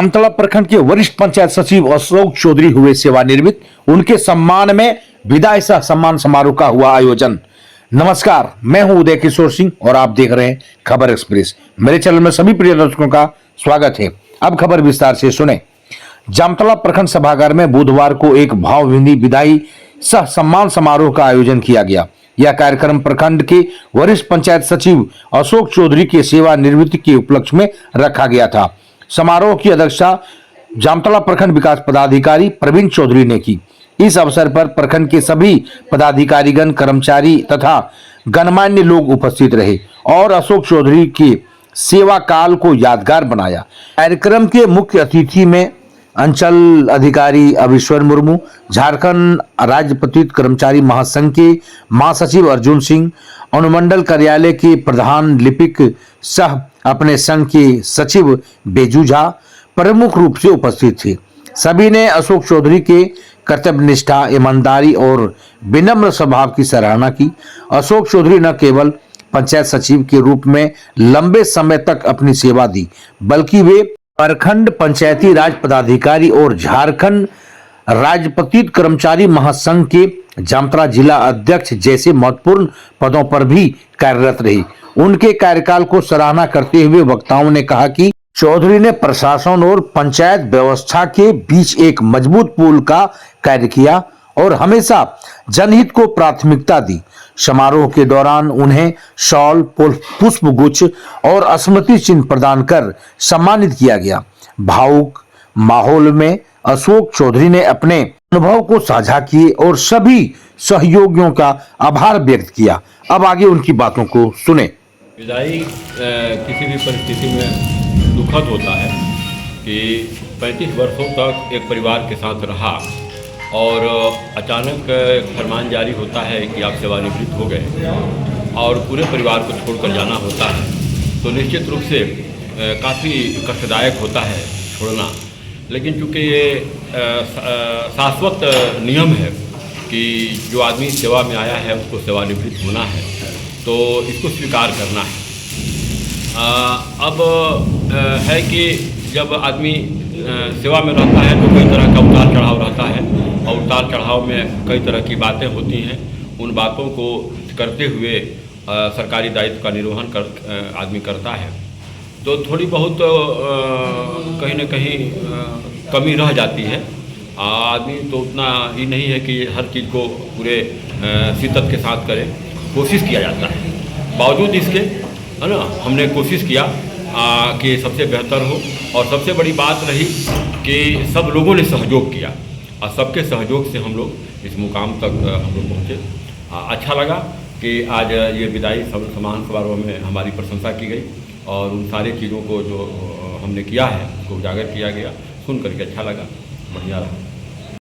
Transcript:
जामतला प्रखंड के वरिष्ठ पंचायत सचिव अशोक चौधरी हुए सेवानिवृत्त। उनके सम्मान में विदाई सह सम्मान समारोह का हुआ आयोजन। नमस्कार, मैं हूं उदय किशोर सिंह और आप देख रहे हैं खबर एक्सप्रेस। मेरे चैनल में सभी प्रिय दर्शकों का स्वागत है। अब खबर विस्तार से सुने। जामतला प्रखंड सभागार में बुधवार को एक भावभीनी विदाई सह सम्मान समारोह का आयोजन किया गया। यह कार्यक्रम प्रखंड के वरिष्ठ पंचायत सचिव अशोक चौधरी के सेवानिवृत्ति के उपलक्ष्य में रखा गया था। समारोह की अध्यक्षता जामतला प्रखंड विकास पदाधिकारी प्रवीण चौधरी ने की। इस अवसर पर प्रखंड के सभी पदाधिकारीगण, कर्मचारी तथा गणमान्य लोग उपस्थित रहे और अशोक चौधरी के सेवा काल को यादगार बनाया। कार्यक्रम के मुख्य अतिथि में अंचल अधिकारी अविश्वर मुर्मू, झारखंड राज्य पतित कर्मचारी महासंघ के महासचिव अर्जुन सिंह, अनुमंडल कार्यालय के प्रधान लिपिक सह अपने संघ के सचिव बेजू झा प्रमुख रूप से उपस्थित थे। सभी ने अशोक चौधरी के कर्तव्यनिष्ठा, ईमानदारी और विनम्र स्वभाव की सराहना की। अशोक चौधरी न केवल पंचायत सचिव के रूप में लंबे समय तक अपनी सेवा दी, बल्कि वे प्रखंड पंचायती राज पदाधिकारी और झारखंड राज्य पतित कर्मचारी महासंघ के जामतला जिला अध्यक्ष जैसे महत्वपूर्ण पदों पर भी कार्यरत रहे। उनके कार्यकाल को सराहना करते हुए वक्ताओं ने कहा कि चौधरी ने प्रशासन और पंचायत व्यवस्था के बीच एक मजबूत पुल का कार्य किया और हमेशा जनहित को प्राथमिकता दी। समारोह के दौरान उन्हें शॉल, पुष्पगुच्छ और स्मृति चिन्ह प्रदान कर सम्मानित किया गया। भावुक माहौल में अशोक चौधरी ने अपने अनुभव को साझा किए और सभी सहयोगियों का आभार व्यक्त किया। अब आगे उनकी बातों को सुने। विदाई किसी भी परिस्थिति में दुखद होता है कि 35 वर्षों तक एक परिवार के साथ रहा और अचानक फरमान जारी होता है कि आप सेवानिवृत्त हो गए और पूरे परिवार को छोड़कर जाना होता है, तो निश्चित रूप से काफ़ी कष्टदायक होता है छोड़ना। लेकिन चूँकि ये शाश्वत नियम है कि जो आदमी सेवा में आया है उसको सेवानिवृत्त होना है, तो इसको स्वीकार करना है। अब है कि जब आदमी सेवा में रहता है तो कई तरह का उतार चढ़ाव रहता है और उतार चढ़ाव में कई तरह की बातें होती हैं। उन बातों को करते हुए सरकारी दायित्व का निर्वहन आदमी करता है, तो थोड़ी बहुत कहीं न कहीं कमी रह जाती है। आदमी तो उतना ही नहीं है कि हर चीज़ को पूरे शिद्दत के साथ करे, कोशिश किया जाता है। बावजूद इसके है ना, हमने कोशिश किया कि सबसे बेहतर हो और सबसे बड़ी बात रही कि सब लोगों ने सहयोग किया और सबके सहयोग से हम लोग इस मुकाम तक हम लोग पहुँचे। अच्छा लगा कि आज ये विदाई सम्मान समारोह में हमारी प्रशंसा की गई और उन सारी चीज़ों को जो हमने किया है उसको उजागर किया गया। सुन करके अच्छा लगा, बढ़िया रहा।